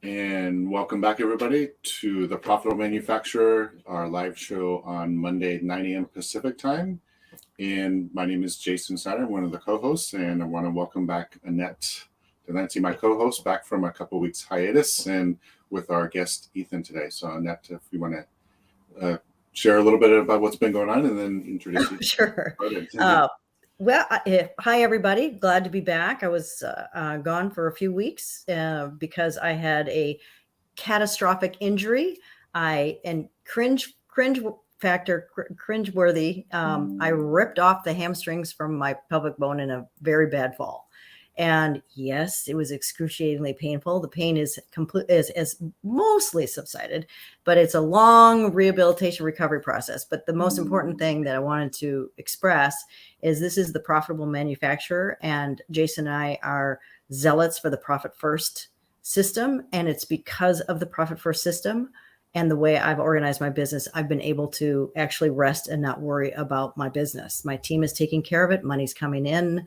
And welcome back, everybody, to The Profitable Manufacturer, our live show on Monday, 9 a.m. Pacific time. And my name is Jason Snyder, one of the co-hosts, and I want to welcome back Annette Delancey, my co-host, back from a couple weeks hiatus, and with our guest Ethan today. So Annette, if you want to share a little bit about what's been going on and then introduce you. Sure. Hi, everybody. Glad to be back. I was gone for a few weeks because I had a catastrophic injury. Cringeworthy. I ripped off the hamstrings from my pelvic bone in a very bad fall. And yes, it was excruciatingly painful. The pain is mostly subsided, but it's a long rehabilitation recovery process. But the most important thing that I wanted to express is this is the Profitable Manufacturer, and Jason and I are zealots for the Profit First system. And it's because of the Profit First system and the way I've organized my business, I've been able to actually rest and not worry about my business. My team is taking care of it. Money's coming in.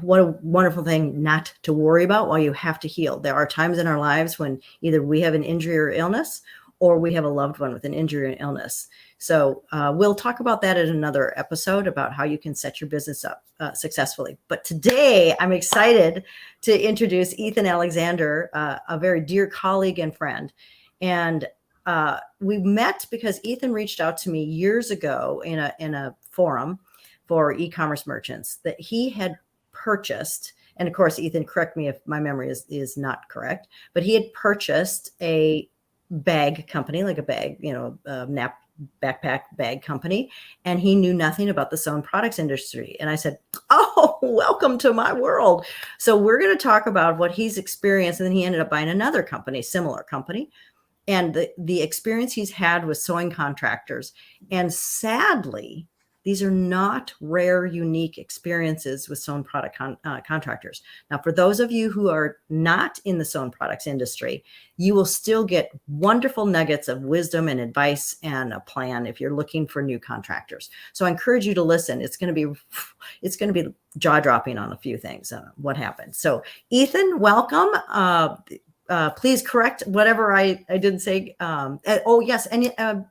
What a wonderful thing not to worry about while you have to heal. There are times in our lives when either we have an injury or illness, or we have a loved one with an injury or illness. So we'll talk about that in another episode about how you can set your business up successfully. But today I'm excited to introduce Ethan Alexander, a very dear colleague and friend. And we met because Ethan reached out to me years ago in a forum for e-commerce merchants that he had purchased. And of course, Ethan, correct me if my memory is not correct, but he had purchased a bag company, like a bag, nap backpack bag company. And he knew nothing about the sewn products industry. And I said, oh, welcome to my world. So we're going to talk about what he's experienced. And then he ended up buying another company, similar company, and the experience he's had with sewing contractors. And sadly, these are not rare, unique experiences with sewn product contractors. Now, for those of you who are not in the sewn products industry, you will still get wonderful nuggets of wisdom and advice and a plan if you're looking for new contractors. So I encourage you to listen. It's going to be jaw-dropping on a few things, what happened. So Ethan, welcome. Please correct whatever I didn't say. Oh, yes. And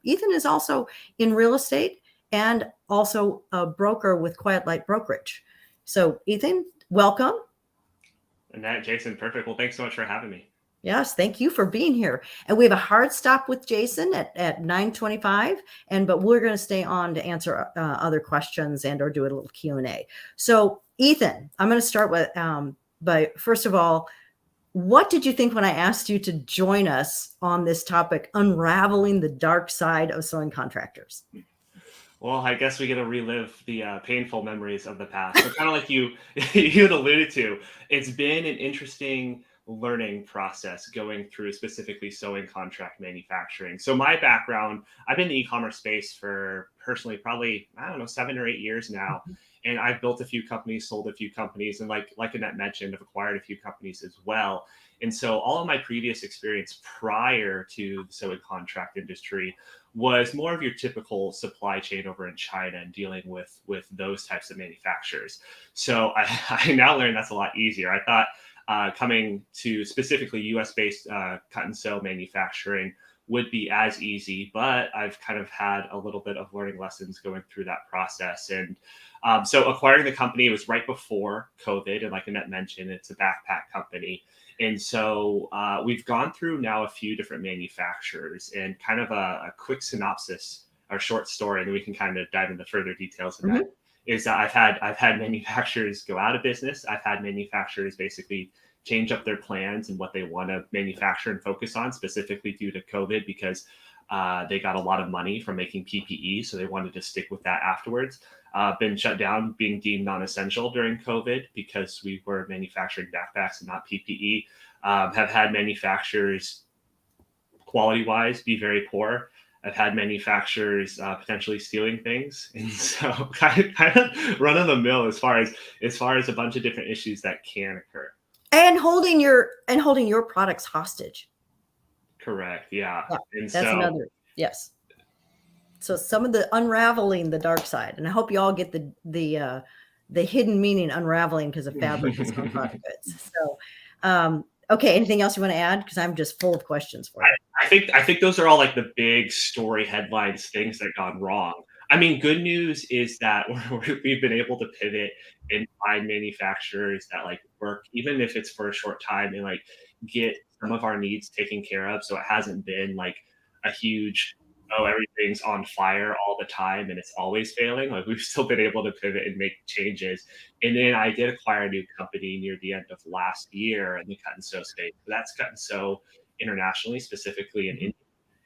Ethan is also in real estate and also a broker with Quiet Light Brokerage. So Ethan, welcome. Annette, Jason, perfect. Well, thanks so much for having me. Yes, thank you for being here. And we have a hard stop with Jason at 9:25, but we're going to stay on to answer other questions and or do a little Q&A. So Ethan, I'm going to start with, by first of all, what did you think when I asked you to join us on this topic, unraveling the dark side of sewing contractors? Well, I guess we get to relive the painful memories of the past. So kind of like you had alluded to, it's been an interesting learning process going through specifically sewing contract manufacturing. So my background, I've been in the e-commerce space for personally probably, 7 or 8 years now. And I've built a few companies, sold a few companies, and like Annette mentioned, I've acquired a few companies as well. And so all of my previous experience prior to the sewing contract industry was more of your typical supply chain over in China and dealing with those types of manufacturers. So I now learned that's a lot easier. I thought coming to specifically US-based cut and sew manufacturing would be as easy, but I've kind of had a little bit of learning lessons going through that process. And so acquiring the company was right before COVID. And like Annette mentioned, it's a backpack company. And so we've gone through now a few different manufacturers, and kind of a quick synopsis or short story, and then we can kind of dive into further details of that, is that I've had manufacturers go out of business. I've had manufacturers basically change up their plans and what they want to manufacture and focus on, specifically due to COVID, because they got a lot of money from making PPE, so they wanted to stick with that afterwards. Been shut down, being deemed non-essential during COVID because we were manufacturing backpacks and not PPE. Have had manufacturers, quality-wise, be very poor. I've had manufacturers potentially stealing things, and so kind of run of the mill as far as a bunch of different issues that can occur. And holding your products hostage. Correct. Yeah. And that's another. Yes. So some of the unraveling the dark side, and I hope you all get the hidden meaning unraveling because of fabric and some product goods. So Okay. Anything else you want to add? Because I'm just full of questions for you. I think those are all like the big story headlines, things that gone wrong. I mean, good news is that we've been able to pivot and find manufacturers that like work, even if it's for a short time, and like get some of our needs taken care of. So it hasn't been like a huge, oh, everything's on fire all the time and it's always failing. Like we've still been able to pivot and make changes. And then I did acquire a new company near the end of last year in the cut and sew space. So that's cut and sew internationally, specifically in India.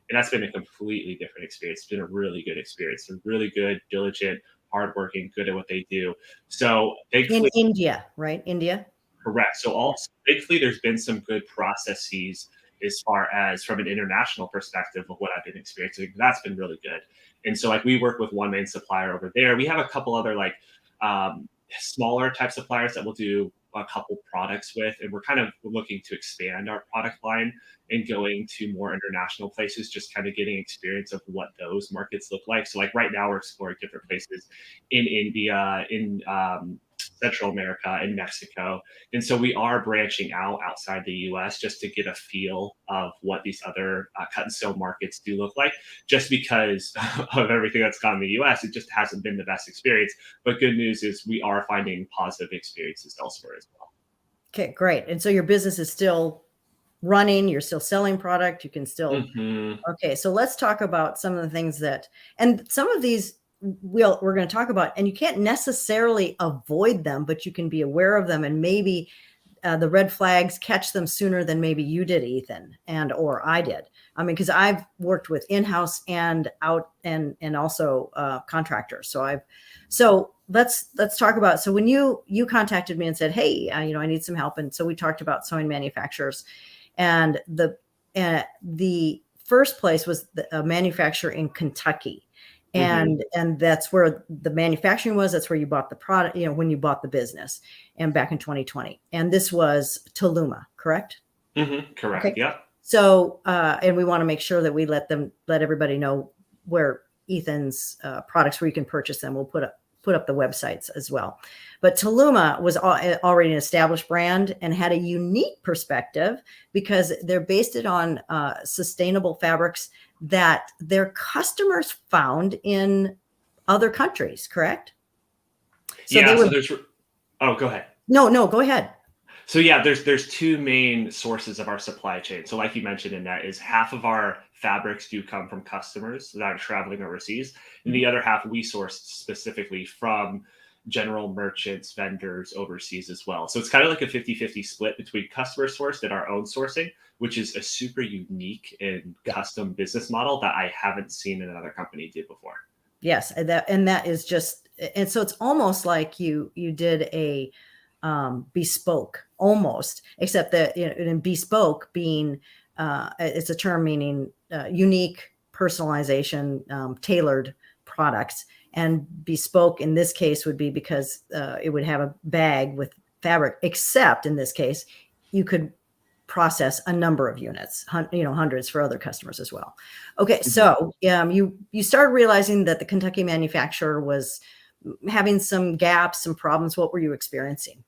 And that's been a completely different experience. It's been a really good experience. They're really good, diligent, hardworking, good at what they do. So In thankfully, India, right? India. correct. So also thankfully there's been some good processes as far as from an international perspective of what I've been experiencing. That's been really good. And so like we work with one main supplier over there. We have a couple other like smaller type suppliers that we'll do a couple products with, and we're kind of looking to expand our product line and going to more international places, just kind of getting experience of what those markets look like. So like right now we're exploring different places in India, in Central America, in Mexico. And so we are branching out outside the US just to get a feel of what these other cut and sew markets do look like. Just because of everything that's gone in the US, it just hasn't been the best experience. But good news is we are finding positive experiences elsewhere as well. Okay, great. And so your business is still running, you're still selling product, you can still Okay, so let's talk about some of the things and some of these we're going to talk about, and you can't necessarily avoid them, but you can be aware of them, and maybe the red flags catch them sooner than maybe you did, Ethan, or I did. I mean, because I've worked with in-house and out and also contractors. So let's talk about. So when you contacted me and said, hey, I need some help, and so we talked about sewing manufacturers, and the first place was a manufacturer in Kentucky. And that's where the manufacturing was. That's where you bought the product, when you bought the business, and back in 2020. And this was Toluma, correct? Correct. Okay. Yep. So, and we want to make sure that we let everybody know where Ethan's products, where you can purchase them. We'll put up the websites as well. But Toluma was already an established brand and had a unique perspective because they're based it on sustainable fabrics that their customers found in other countries, correct? So there's, oh, go ahead. No, go ahead. So yeah, there's two main sources of our supply chain. So like you mentioned, in that is half of our fabrics do come from customers that are traveling overseas, and the other half we source specifically from general merchants, vendors overseas as well. So it's kind of like a 50-50 split between customer sourced and our own sourcing, which is a super unique and custom business model that I haven't seen another company do before. Yes, and that is just, and so it's almost like you did a bespoke, almost, except that in bespoke being it's a term meaning unique, personalization, tailored products. And bespoke in this case would be because it would have a bag with fabric, except in this case, you could process a number of units, hundreds for other customers as well. Okay, so you started realizing that the Kentucky manufacturer was having some gaps, some problems. What were you experiencing?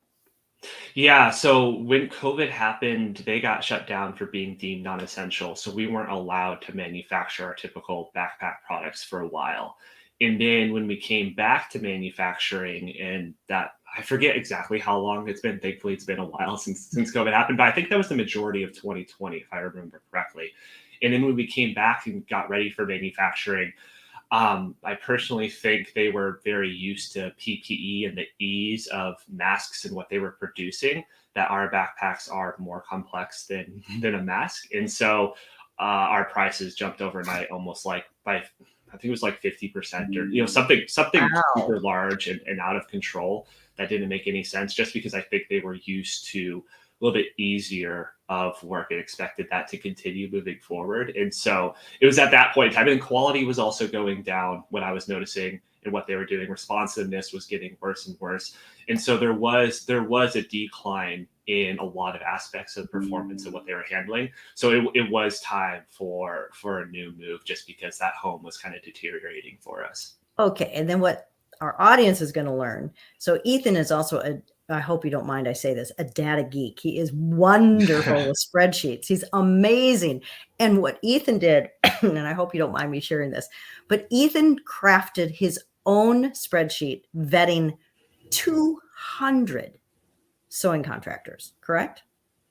Yeah, so when COVID happened, they got shut down for being deemed non-essential. So we weren't allowed to manufacture our typical backpack products for a while. And then when we came back to manufacturing, and that I forget exactly how long it's been. Thankfully, it's been a while since COVID happened, but I think that was the majority of 2020, if I remember correctly. And then when we came back and got ready for manufacturing, I personally think they were very used to PPE and the ease of masks and what they were producing, that our backpacks are more complex than a mask. And so our prices jumped overnight, almost like by, I think it was like 50% or, something Wow. super large and out of control that didn't make any sense, just because I think they were used to a little bit easier of work and expected that to continue moving forward. And so it was at that point in time, and quality was also going down, what I was noticing and what they were doing. Responsiveness was getting worse and worse. And so there was a decline in a lot of aspects of performance and what they were handling. So it was time for a new move, just because that home was kind of deteriorating for us. Okay, and then what our audience is going to learn. So Ethan is also I hope you don't mind I say this, a data geek. He is wonderful with spreadsheets. He's amazing. And what Ethan did, and I hope you don't mind me sharing this, but Ethan crafted his own spreadsheet vetting 200 sewing contractors, correct?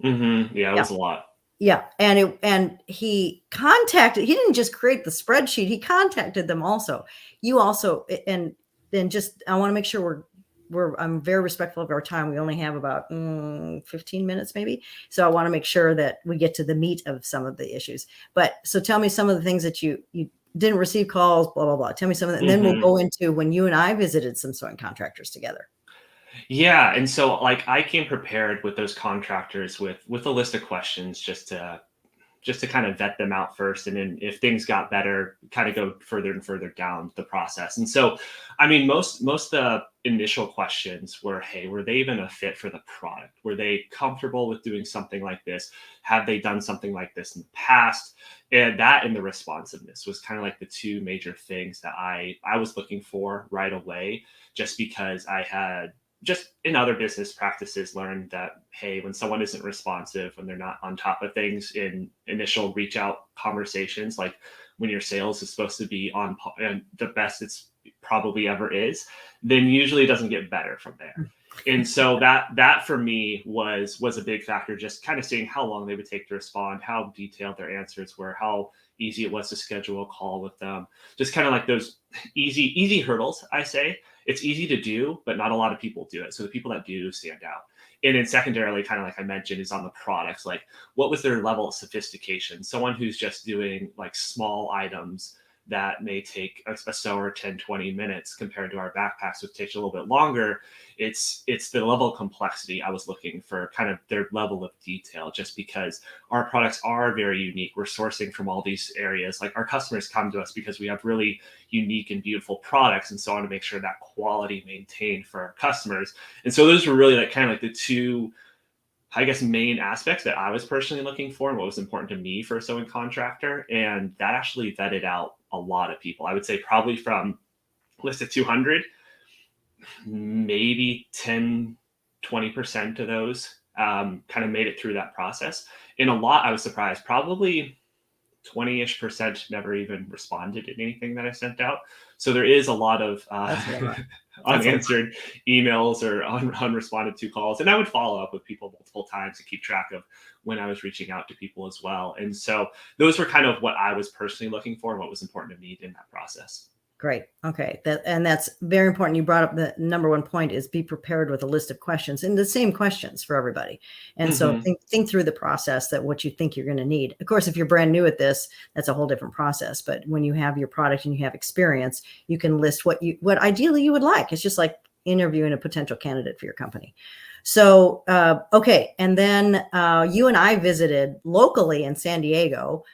Mm-hmm. Yeah, it was a lot. Yeah. And he didn't just create the spreadsheet, he contacted them also. You also, and then just, I want to make sure I'm very respectful of our time. We only have about 15 minutes maybe. So I want to make sure that we get to the meat of some of the issues. But so tell me some of the things that you didn't receive calls, blah, blah, blah. Tell me some of that. And then we'll go into when you and I visited some sewing contractors together. Yeah, and so like I came prepared with those contractors with a list of questions just to kind of vet them out first, and then if things got better, kind of go further and further down the process. And so, I mean, most of the initial questions were, hey, were they even a fit for the product? Were they comfortable with doing something like this? Have they done something like this in the past? And the responsiveness was kind of like the two major things that I was looking for right away, just because I had just in other business practices learned that, hey, when someone isn't responsive, when they're not on top of things in initial reach out conversations, like when your sales is supposed to be on and the best it's probably ever is, then usually it doesn't get better from there. And so that for me was a big factor, just kind of seeing how long they would take to respond, how detailed their answers were, how easy it was to schedule a call with them, just kind of like those easy hurdles. I say it's easy to do, but not a lot of people do it. So the people that do stand out. And then secondarily, kind of like I mentioned, is on the products, like what was their level of sophistication? Someone who's just doing like small items that may take a sewer 10, 20 minutes compared to our backpacks, which takes a little bit longer. It's the level of complexity I was looking for, kind of their level of detail, just because our products are very unique. We're sourcing from all these areas. Like our customers come to us because we have really unique and beautiful products. And so I want to make sure that quality maintained for our customers. And so those were really like kind of like the two, I guess, main aspects that I was personally looking for and what was important to me for a sewing contractor. And that actually vetted out a lot of people. I would say probably from a list of 200, maybe 10, 20% of those kind of made it through that process. And a lot, I was surprised, probably 20-ish% never even responded to anything that I sent out. So there is a lot of unanswered emails or unresponded to calls. And I would follow up with people multiple times to keep track of when I was reaching out to people as well. And so those were kind of what I was personally looking for and what was important to me in that process. Great. Okay. That's very important. You brought up the number one point is be prepared with a list of questions and the same questions for everybody. And so think through the process that what you think you're going to need. Of course, if you're brand new at this, that's a whole different process. But when you have your product and you have experience, you can list what ideally you would like. It's just like interviewing a potential candidate for your company. So, okay. And then you and I visited locally in San Diego.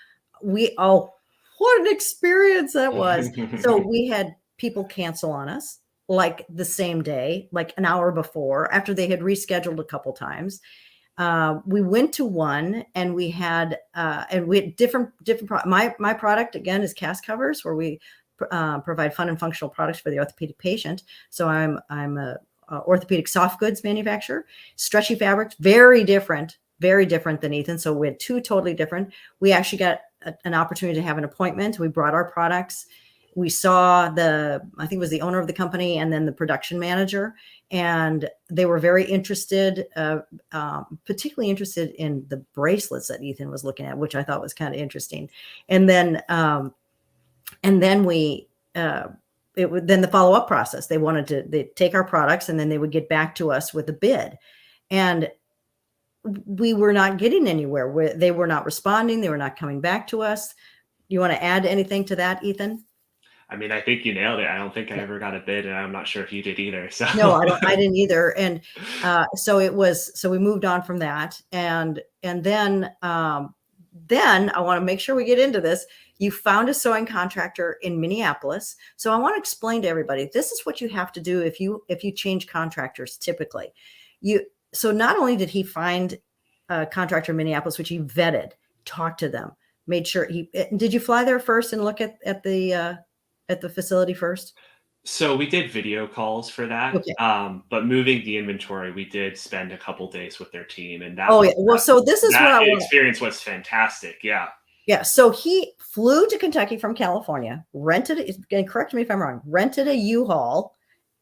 What an experience that was. So we had people cancel on us like the same day, like an hour before, after they had rescheduled a couple times. We went to one and we had different my product again is cast covers, where we provide fun and functional products for the orthopedic patient. So I'm a orthopedic soft goods manufacturer. Stretchy fabrics, very different than Ethan. So we had two totally different. We actually got an opportunity to have an appointment. We brought our products. We saw I think it was the owner of the company and then the production manager, and they were very interested, particularly interested in the bracelets that Ethan was looking at, which I thought was kind of interesting. And then then the follow-up process, they take our products and then they would get back to us with a bid. And we were not getting anywhere. They were not responding. They were not coming back to us. You want to add anything to that, Ethan? I mean, I think you nailed it. I don't think I ever got a bid, and I'm not sure if you did either. So no, I didn't either. And so we moved on from that. And then I want to make sure we get into this. You found a sewing contractor in Minneapolis. So I want to explain to everybody, this is what you have to do if you change contractors typically. So not only did he find a contractor in Minneapolis, which he vetted, talked to them, made sure did you fly there first and look at the facility first? So we did video calls for that, Okay. but moving the inventory, we did spend a couple days with their team, and Oh yeah. Well, so this is what that I want. experience was fantastic. Yeah. Yeah. So he flew to Kentucky from California, and correct me if I'm wrong, rented a U-Haul,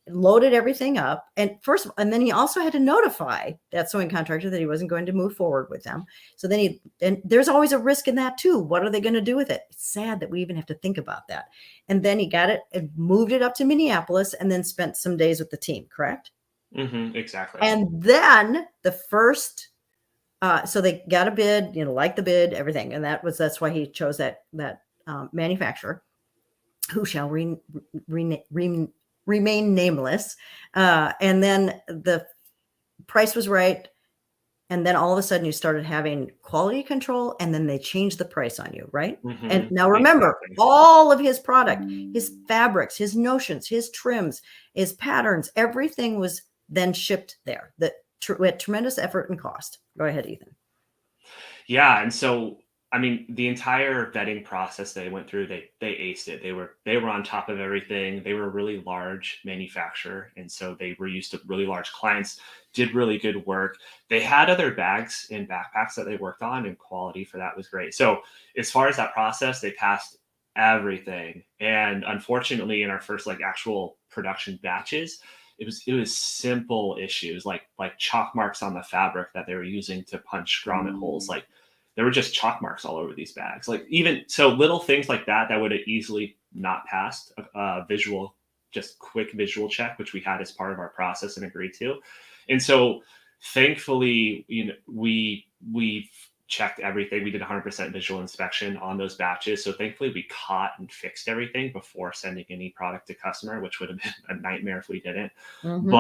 loaded everything up, and then he also had to notify that sewing contractor that he wasn't going to move forward with them. So then and there's always a risk in that too. What are they going to do with it? It's sad that we even have to think about that. And then he got it and moved it up to Minneapolis, and then spent some days with the team. Correct. Exactly. And then the first, so they got a bid, like the bid, everything, and that's why he chose that manufacturer, who shall remain nameless. And then the price was right. And then all of a sudden you started having quality control, and then they changed the price on you, right? And now remember, Exactly. all of his product, his fabrics, his notions, his trims, his patterns, everything was then shipped there. With tremendous effort and cost. Go ahead, Ethan. Yeah, and so I mean, the entire vetting process they went through, they aced it. They were on top of everything. They were a really large manufacturer, and so they were used to really large clients. Did really good work. They had other bags and backpacks that they worked on, and quality for that was great. So as far as that process, they passed everything. And unfortunately, in our first like actual production batches, it was simple issues like chalk marks on the fabric that they were using to punch grommet holes. Like there were just chalk marks all over these bags. Like even so, little things like that would have easily not passed a visual, just quick visual check, which we had as part of our process and agreed to. And so, thankfully, we checked everything. We did 100% visual inspection on those batches. So thankfully, we caught and fixed everything before sending any product to customer, which would have been a nightmare if we didn't. Mhm.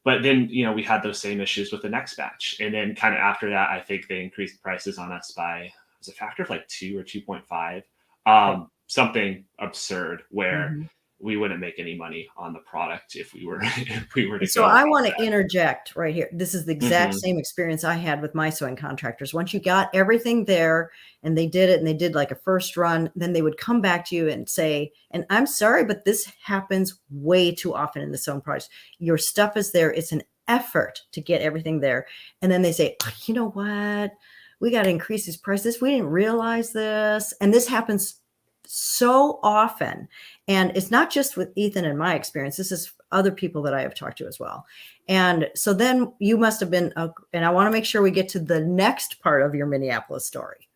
But then, we had those same issues with the next batch. And then kind of after that, I think they increased prices on us by, it was a factor of like 2 or 2.5, something absurd where Mhm. we wouldn't make any money on the product if we were if we were to So go I above want to that. interject right here. This is the exact Mhm. same experience I had with my sewing contractors. Once you got everything there and they did it, and they did like a first run, then they would come back to you and say, and I'm sorry, but this happens way too often in the sewing projects. Your stuff is there. It's an effort to get everything there. And then they say, "Oh, you know what? We got to increase these prices. We didn't realize this." And this happens so often. And it's not just with Ethan and my experience. This is other people that I have talked to as well. And so then you must have been, and I want to make sure we get to the next part of your Minneapolis story.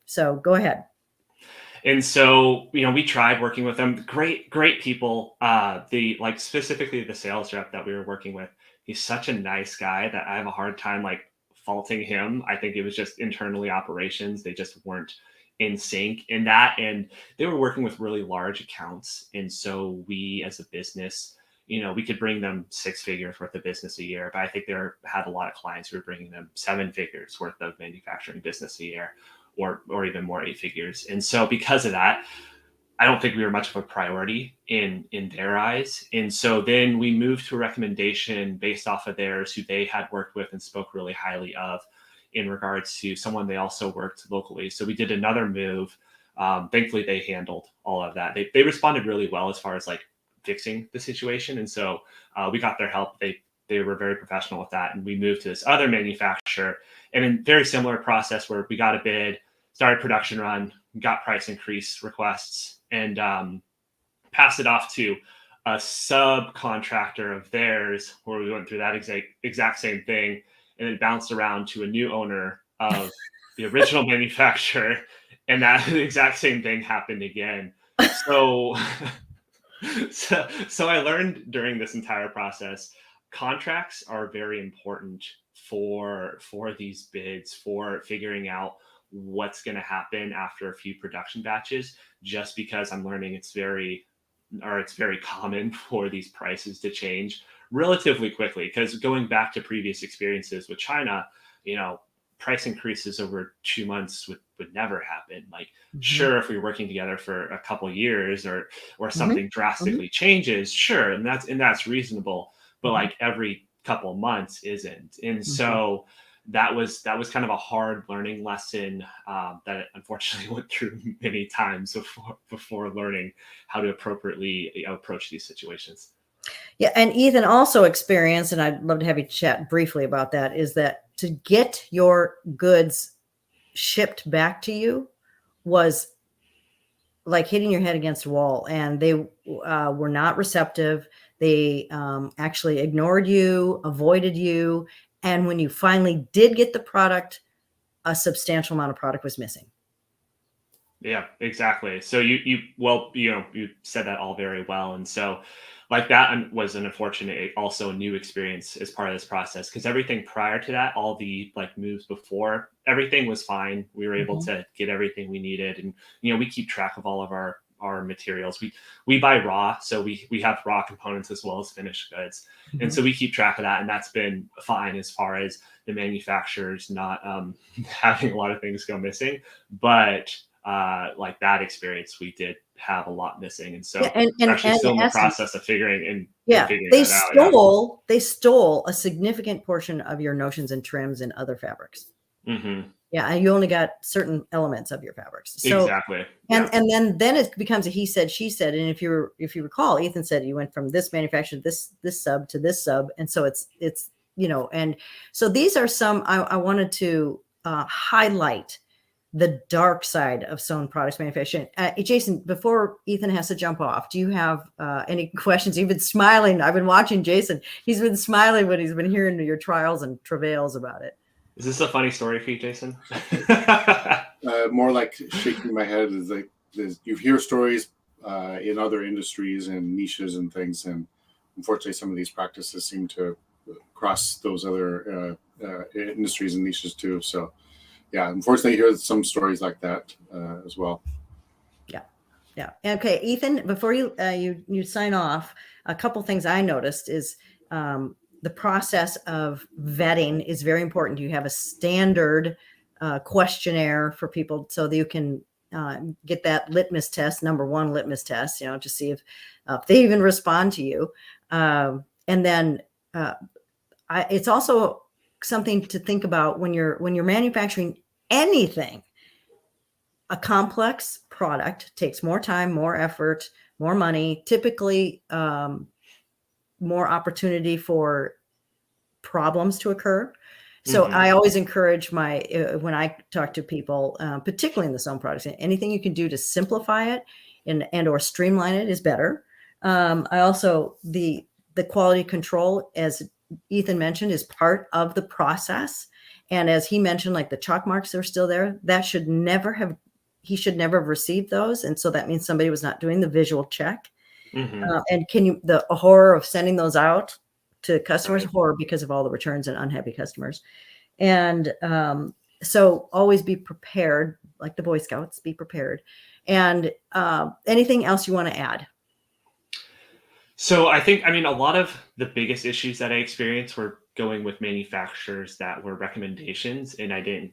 So go ahead. And so, we tried working with them. Great, great people. Specifically the sales rep that we were working with, he's such a nice guy that I have a hard time like faulting him. I think it was just internally operations. They just weren't in sync in that. And they were working with really large accounts. And so we as a business, we could bring them 6 figures worth of business a year, but I think had a lot of clients who were bringing them 7 figures worth of manufacturing business a year, or even more 8 figures. And so because of that, I don't think we were much of a priority in their eyes. And so then we moved to a recommendation based off of theirs, who they had worked with and spoke really highly of, in regards to someone they also worked locally. So we did another move. Thankfully, they handled all of that. They responded really well as far as like fixing the situation. And so we got their help. They were very professional with that. And we moved to this other manufacturer, and in very similar process where we got a bid, started production run, got price increase requests, and passed it off to a subcontractor of theirs, where we went through that exact same thing, and it bounced around to a new owner of the original manufacturer, and that exact same thing happened again. So, so I learned during this entire process, contracts are very important for these bids, for figuring out what's going to happen after a few production batches. Just because I'm learning it's very common for these prices to change relatively quickly. Because going back to previous experiences with China, price increases over 2 months would never happen. Like, sure, if we're working together for a couple years, or something drastically changes, sure, and that's reasonable. But like every couple of months isn't. And so that was kind of a hard learning lesson that I unfortunately went through many times before learning how to appropriately approach these situations. Yeah, and Ethan also experienced, and I'd love to have you chat briefly about that, is that to get your goods shipped back to you was like hitting your head against a wall, and they were not receptive. They actually ignored you, avoided you, and when you finally did get the product, a substantial amount of product was missing. Yeah, exactly. So you said that all very well. And so like that was an unfortunate, also a new experience as part of this process, because everything prior to that, all the like moves before, everything was fine. We were able Mhm. to get everything we needed. And, we keep track of all of our materials. We buy raw, so we have raw components as well as finished goods. And so we keep track of that. And that's been fine as far as the manufacturers not having a lot of things go missing. But like that experience, we did have a lot missing, and so Yeah, and we're actually and still in in the essence, process of figuring yeah, figuring they that out. Yeah. stole a significant portion of your notions and trims and other fabrics. Hmm. Yeah, and you only got certain elements of your fabrics. So Exactly. and Yeah. and then it becomes a he said, she said. And if you recall, Ethan said you went from this manufacturer, this sub to this sub. And so it's and so these are some I wanted to highlight the dark side of sewn products manufacturing. Jason, before Ethan has to jump off, do you have any questions? You've been smiling. I've been watching Jason. He's been smiling when he's been hearing your trials and travails about it. Is this a funny story for you, Jason? More like shaking my head is like you hear stories in other industries and niches and things, and unfortunately, some of these practices seem to cross those other industries and niches too. So, yeah, unfortunately, you hear some stories like that as well. Yeah. Okay, Ethan. Before you sign off, a couple things I noticed is the process of vetting is very important. You have a standard questionnaire for people so that you can get that litmus test, number one litmus test, to see if they even respond to you. And then it's also something to think about when you're manufacturing anything. A complex product takes more time, more effort, more money, typically more opportunity for problems to occur. So I always encourage when I talk to people, particularly in the sewn products, anything you can do to simplify it and or streamline it is better. I also, the quality control, as Ethan mentioned, is part of the process. And as he mentioned, like the chalk marks are still there, he should never have received those. And so that means somebody was not doing the visual check. And the horror of sending those out to customers, Right. horror because of all the returns and unhappy customers. And so always be prepared, like the Boy Scouts, be prepared. And anything else you want to add? So a lot of the biggest issues that I experienced were going with manufacturers that were recommendations, and I didn't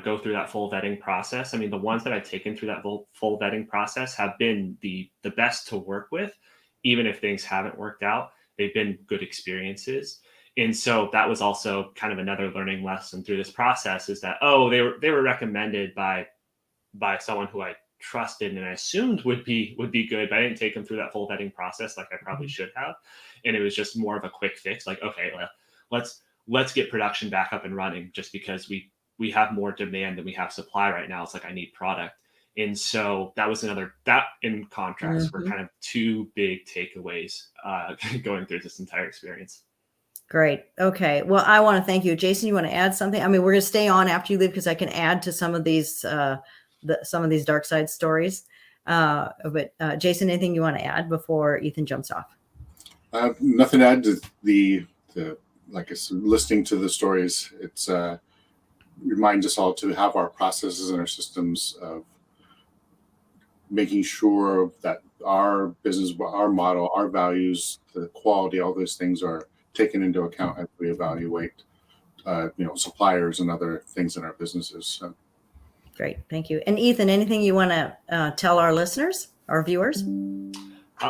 go through that full vetting process. The ones that I've taken through that full vetting process have been the best to work with, even if things haven't worked out. They've been good experiences. And so that was also kind of another learning lesson through this process, is that, they were recommended by someone who I trusted and I assumed would be good, but I didn't take them through that full vetting process like I probably should have. And it was just more of a quick fix, like, okay, let's get production back up and running, just because we have more demand than we have supply right now. It's like, I need product. And so that was that in contrast were kind of two big takeaways going through this entire experience. Great. Okay. Well, I want to thank you. Jason, you want to add something? We're going to stay on after you leave because I can add to some of these dark side stories. But Jason, anything you want to add before Ethan jumps off? Nothing to add to the like I said, listening to the stories. It's reminds us all to have our processes and our systems of making sure that our business, our model, our values, the quality, all those things are taken into account as we evaluate, suppliers and other things in our businesses. So. Great, thank you. And Ethan, anything you want to tell our listeners, our viewers?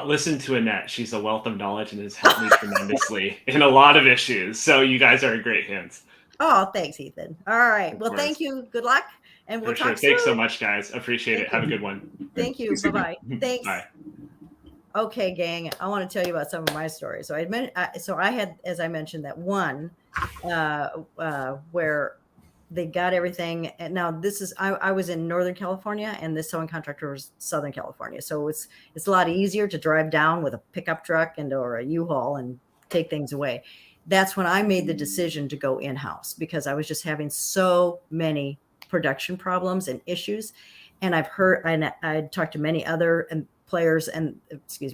Listen to Annette. She's a wealth of knowledge and has helped me tremendously in a lot of issues. So you guys are in great hands. Oh, thanks, Ethan. All right. Of Well, course. thank you. Good luck. And we'll For sure. talk Thanks so soon. much, guys. Appreciate it. Thank Have a you. good one. Thank you. Thanks, Ethan. Bye-bye. Thanks. Bye. Okay, gang, I want to tell you about some of my stories. So I had, as I mentioned, that one where they got everything. And now this is, I was in Northern California and this sewing contractor was Southern California. So it's a lot easier to drive down with a pickup truck or a U-Haul and take things away. That's when I made the decision to go in-house because I was just having so many production problems and issues. And I talked to many other players and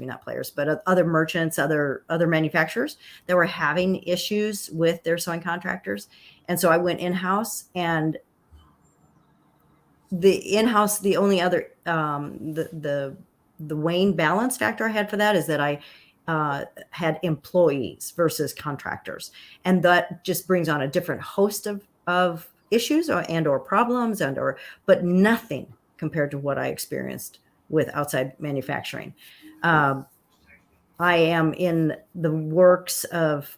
not players, but other merchants, other manufacturers that were having issues with their sewing contractors. And so I went in-house, and the only other, the weighing balance factor I had for that is that I had employees versus contractors. And that just brings on a different host of issues or problems but nothing compared to what I experienced with outside manufacturing. I am in the works of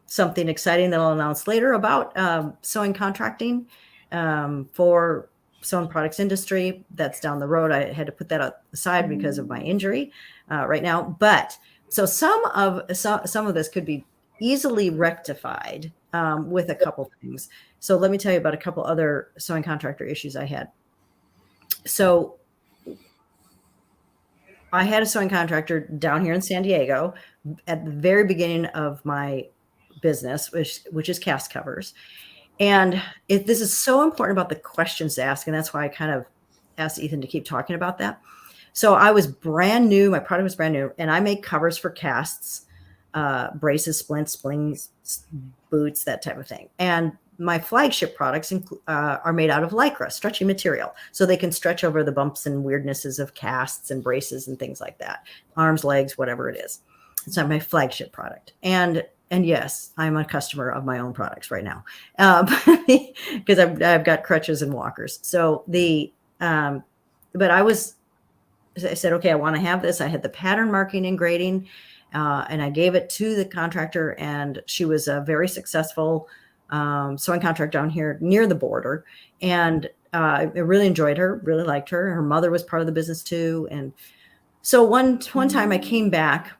something exciting that I'll announce later about sewing contracting for sewing products industry. That's down the road. I had to put that aside because of my injury right now. But so some of this could be easily rectified with a couple things. So let me tell you about a couple other sewing contractor issues I had. So I had a sewing contractor down here in San Diego at the very beginning of my business, which is cast covers. And this is so important about the questions to ask. And that's why I kind of asked Ethan to keep talking about that. So I was brand new. My product was brand new. And I make covers for casts, braces, splints, slings, boots, that type of thing. And my flagship products are made out of Lycra, stretchy material. So they can stretch over the bumps and weirdnesses of casts and braces and things like that. Arms, legs, whatever it is. It's not my flagship product. And yes, I'm a customer of my own products right now because I've got crutches and walkers. So but I said, okay, I want to have this. I had the pattern marking and grading, and I gave it to the contractor, and she was a very successful sewing contractor down here near the border. And I really enjoyed her, really liked her. Her mother was part of the business too. And so one time I came back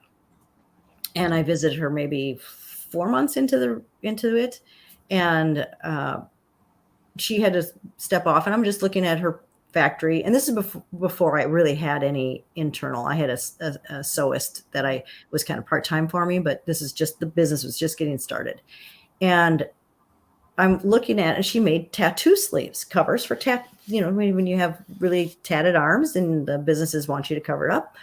and I visited her maybe 4 months into it. And she had to step off, and I'm just looking at her factory. And this is before I really had any internal. I had a sewist that was kind of part-time for me, but this is just, the business was just getting started. And I'm looking at, and she made tattoo sleeves, covers for when you have really tatted arms and the businesses want you to cover it up.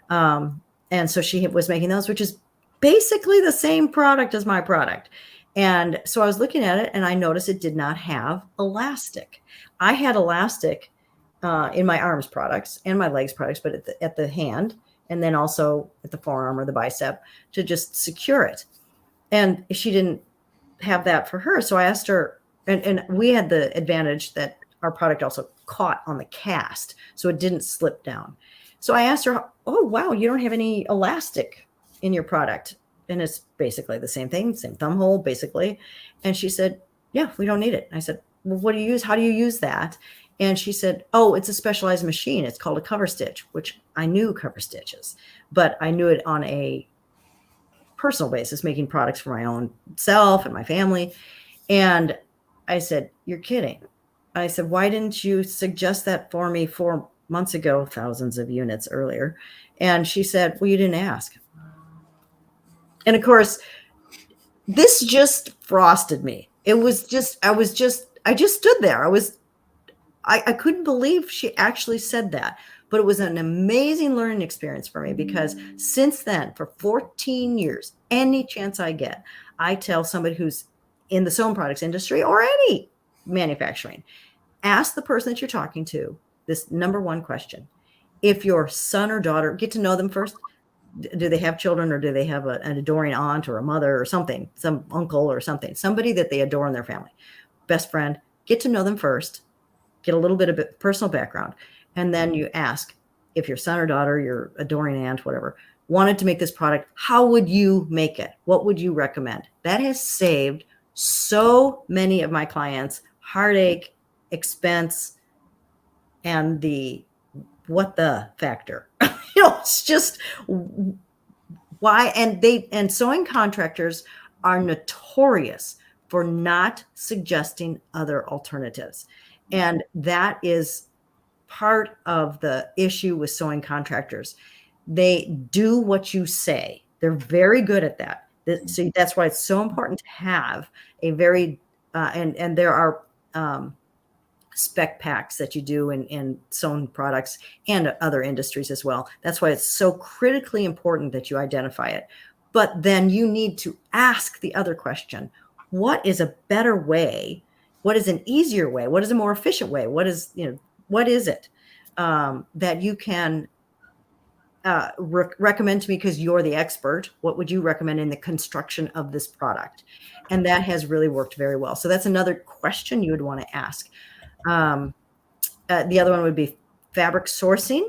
And so she was making those, which is basically the same product as my product. And so I was looking at it, and I noticed it did not have elastic. I had elastic in my arms products and my legs products, but at the hand, and then also at the forearm or the bicep to just secure it. And she didn't have that for her. So I asked her, and we had the advantage that our product also caught on the cast, so it didn't slip down. So I asked her, oh, wow, you don't have any elastic in your product. And it's basically the same thing, same thumb hole, basically. And she said, yeah, we don't need it. I said, well, what do you use? How do you use that? And she said, oh, it's a specialized machine. It's called a cover stitch, which I knew cover stitches, but I knew it on a personal basis, making products for my own self and my family. And I said, you're kidding. I said, why didn't you suggest that for me 4 months ago, thousands of units earlier? And she said, well, you didn't ask. And of course, this just frosted me. It was just, I just stood there. I couldn't believe she actually said that. But it was an amazing learning experience for me, because since then, for 14 years, any chance I get, I tell somebody who's in the sewing products industry or any manufacturing, ask the person that you're talking to this number one question. If your son or daughter, get to know them first. Do they have children, or do they have an adoring aunt or a mother or something, some uncle or something, somebody that they adore in their family, best friend? Get to know them first, get a little bit of personal background. And then you ask, if your son or daughter, your adoring aunt, whatever, wanted to make this product, how would you make it? What would you recommend? That has saved so many of my clients heartache, expense, and the what the factor. It's just why. And sewing contractors are notorious for not suggesting other alternatives. And that is part of the issue with sewing contractors. They do what you say. They're very good at that. So that's why it's so important to have a very and there are spec packs that you do in sewn products and other industries as well. That's why it's so critically important that you identify it. But then you need to ask the other question: what is a better way? What is an easier way? What is a more efficient way? What is it that you can recommend to me, because you're the expert? What would you recommend in the construction of this product? And that has really worked very well. So that's another question you would want to ask. The other one would be fabric sourcing.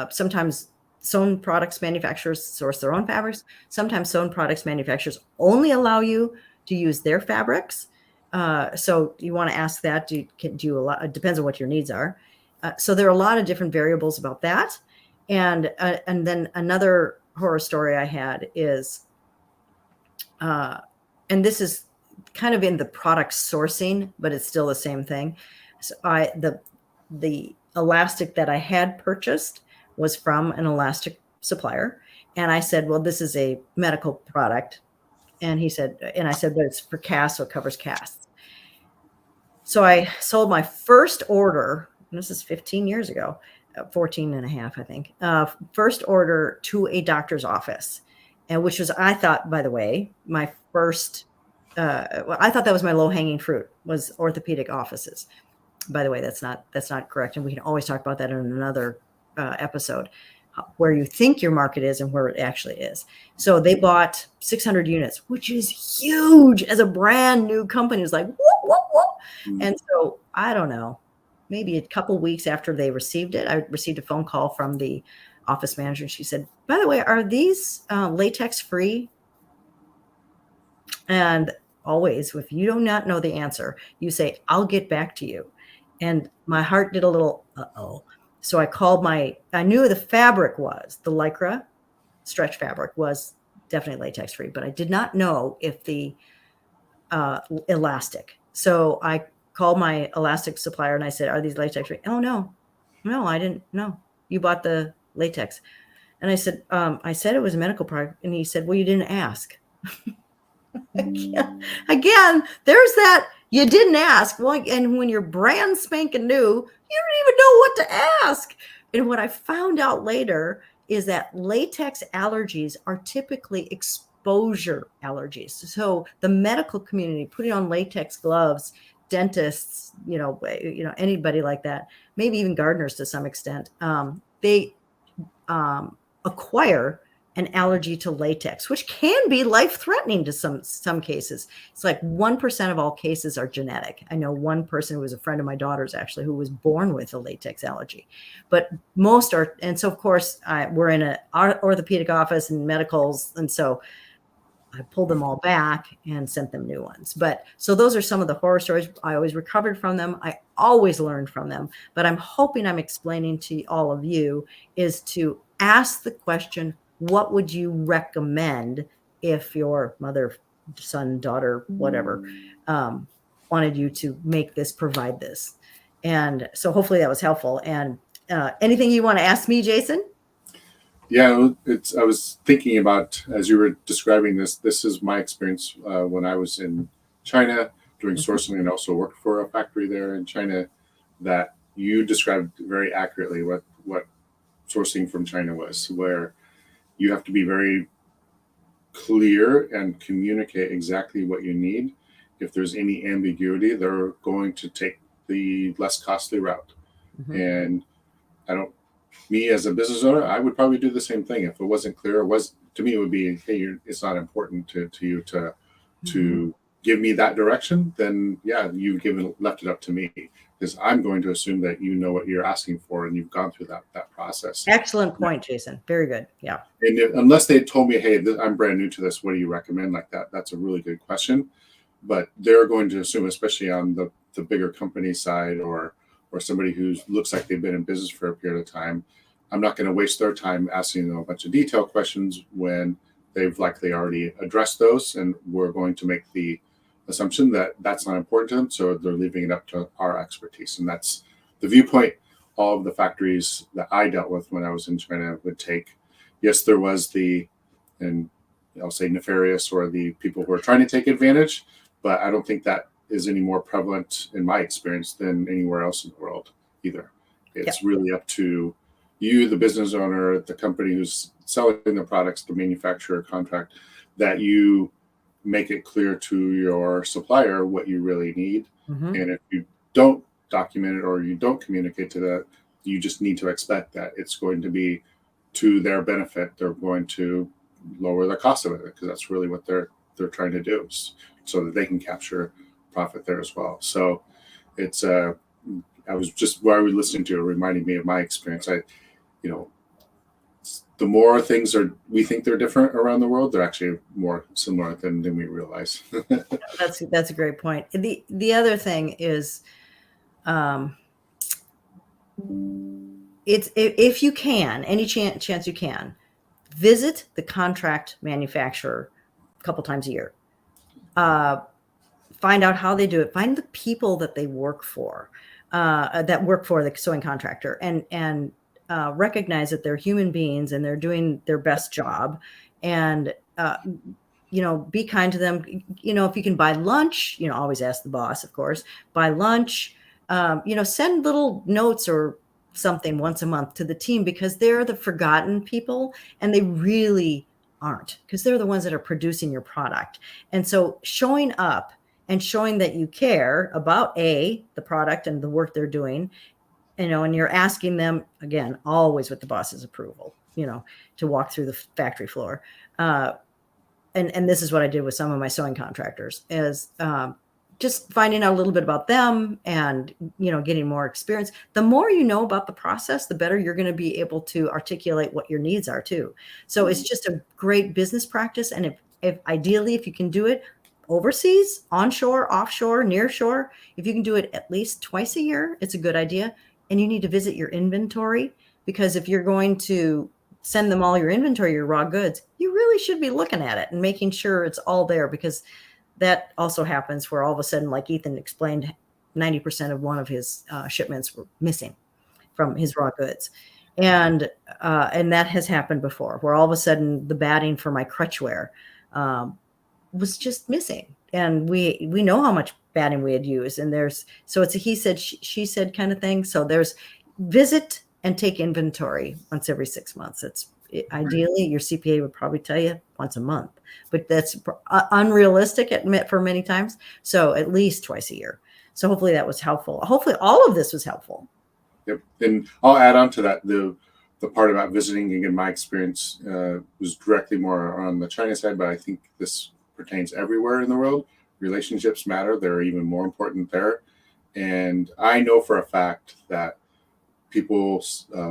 Sometimes sewn products manufacturers source their own fabrics. Sometimes sewn products manufacturers only allow you to use their fabrics. So you want to ask that. Do you allow? It depends on what your needs are. So there are a lot of different variables about that. And then another horror story I had is, and this is kind of in the product sourcing, but it's still the same thing. So the elastic that I had purchased was from an elastic supplier, and I said, "Well, this is a medical product," and I said, "But it's for casts, so it covers casts." So I sold my first order. This is 15 years ago. 14 and a half, I think, first order to a doctor's office, and which was, I thought, by the way, my first, I thought that was my low hanging fruit, was orthopedic offices. By the way, that's not correct. And we can always talk about that in another episode, where you think your market is and where it actually is. So they bought 600 units, which is huge as a brand new company. It's like, whoop, whoop, whoop. Mm-hmm. And so I don't know, maybe a couple of weeks after they received it, I received a phone call from the office manager. And she said, "By the way, are these latex free?" And always, if you do not know the answer, you say, "I'll get back to you." And my heart did a little, uh-oh. So I called I knew the fabric was, the Lycra stretch fabric was definitely latex free, but I did not know if the elastic. So I called my elastic supplier and I said, "Are these latex free?" "Oh, no, I didn't know. You bought the latex." And I said, "I said it was a medical product." And he said, "Well, you didn't ask." Again, there's that, you didn't ask. Well, and when you're brand spanking new, you don't even know what to ask. And what I found out later is that latex allergies are typically exposure allergies. So the medical community putting on latex gloves, dentists, anybody like that, maybe even gardeners to some extent, they acquire an allergy to latex, which can be life-threatening to some cases. It's like 1% of all cases are genetic. I know one person who was a friend of my daughter's, actually, who was born with a latex allergy, but most are. And so, of course, we're in an orthopedic office and medicals, and so I pulled them all back and sent them new ones. But so those are some of the horror stories. I always recovered from them. I always learned from them. But I'm hoping I'm explaining to all of you is to ask the question, what would you recommend if your mother, son, daughter, whatever, wanted you to make this, provide this? And so hopefully that was helpful. And anything you want to ask me, Jason? Yeah, I was thinking about, as you were describing this is my experience when I was in China doing sourcing and also worked for a factory there in China, that you described very accurately what sourcing from China was, where you have to be very clear and communicate exactly what you need. If there's any ambiguity, they're going to take the less costly route. Mm-hmm. And me as a business owner, I would probably do the same thing. If it wasn't clear, to me, it would be, hey, it's not important to you to give me that direction, then yeah, you've left it up to me, because I'm going to assume that you know what you're asking for and you've gone through that process. Excellent point, Jason. Very good. Yeah. And unless they told me, hey, I'm brand new to this, what do you recommend? Like that's a really good question. but they're going to assume, especially on the bigger company side, or somebody who looks like they've been in business for a period of time, I'm not going to waste their time asking them a bunch of detailed questions when they've likely already addressed those, and we're going to make the assumption that that's not important to them, so they're leaving it up to our expertise. And that's the viewpoint all of the factories that I dealt with when I was in China would take. Yes, there was and I'll say nefarious, or the people who are trying to take advantage, but I don't think that is any more prevalent in my experience than anywhere else in the world either. It's really up to you, the business owner, the company who's selling the products, the manufacturer contract, that you make it clear to your supplier what you really need. Mm-hmm. And if you don't document it or you don't communicate to that, you just need to expect that it's going to be to their benefit. They're going to lower the cost of it, because that's really what they're trying to do, so that they can capture profit there as well. So it's I was just, while we were listening to it, reminding me of my experience. The more things we think they're different around the world, they're actually more similar than we realize. That's a great point. The other thing is, it's, if you can, any chance you can, visit the contract manufacturer a couple times a year. Find out how they do it. Find the people that they work for, that work for the sewing contractor, and recognize that they're human beings and they're doing their best job. And be kind to them. If you can buy lunch, always ask the boss, of course. Buy lunch. Send little notes or something once a month to the team, because they're the forgotten people, and they really aren't, because they're the ones that are producing your product. And so showing up and showing that you care about the product and the work they're doing, and you're asking them, again, always with the boss's approval, to walk through the factory floor. And this is what I did with some of my sewing contractors, is just finding out a little bit about them and, getting more experience. The more you know about the process, the better you're going to be able to articulate what your needs are too. So it's just a great business practice. And if ideally, if you can do it overseas, onshore, offshore, near shore, if you can do it at least twice a year, it's a good idea. And you need to visit your inventory, because if you're going to send them all your inventory, your raw goods, you really should be looking at it and making sure it's all there, because that also happens where all of a sudden, like Ethan explained, 90% of one of his shipments were missing from his raw goods. And that has happened before, where all of a sudden the batting for my crutchware was just missing. And we know how much batting we had used. And so it's a he said, she said kind of thing. So there's visit and take inventory once every 6 months. Ideally, your CPA would probably tell you once a month, but that's unrealistic for many times. So at least twice a year. So hopefully that was helpful. Hopefully all of this was helpful. Yep. And I'll add on to that, the part about visiting. Again, my experience was directly more on the China side, but I think this pertains everywhere in the world. Relationships matter. They're even more important there. And I know for a fact that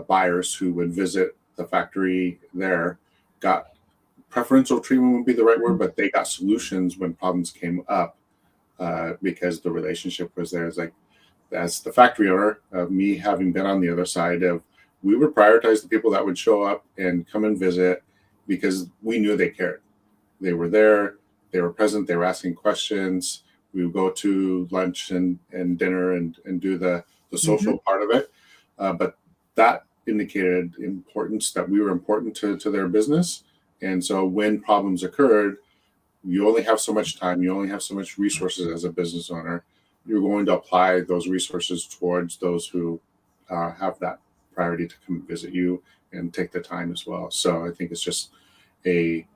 buyers who would visit the factory there got preferential treatment, would be the right word, but they got solutions when problems came up, because the relationship was there. It's like, as the factory owner, me having been on the other side of, we would prioritize the people that would show up and come and visit, because we knew they cared. They were there, they were present, they were asking questions. We would go to lunch and dinner and do the social part of it. But that indicated importance, that we were important to their business. And so when problems occurred, you only have so much time, you only have so much resources as a business owner. You're going to apply those resources towards those who have that priority to come visit you and take the time as well. So I think it's just a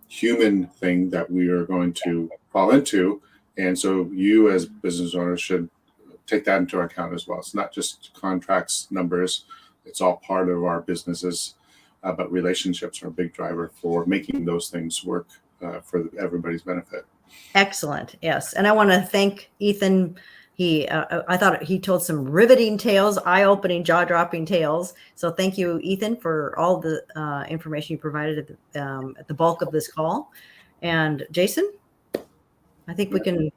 human thing that we are going to fall into. And so you as business owners should take that into account as well. It's not just contracts, numbers. It's all part of our businesses, but relationships are a big driver for making those things work for everybody's benefit. Excellent. Yes. And I want to thank Ethan. I thought he told some riveting tales, eye-opening, jaw-dropping tales. So thank you, Ethan, for all the information you provided at the bulk of this call. And Jason, I think we can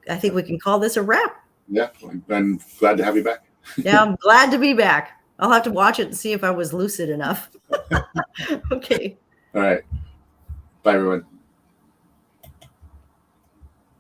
I think we can call this a wrap. Yeah, I'm glad to have you back. Yeah, I'm glad to be back. I'll have to watch it and see if I was lucid enough. Okay. All right. Bye, everyone.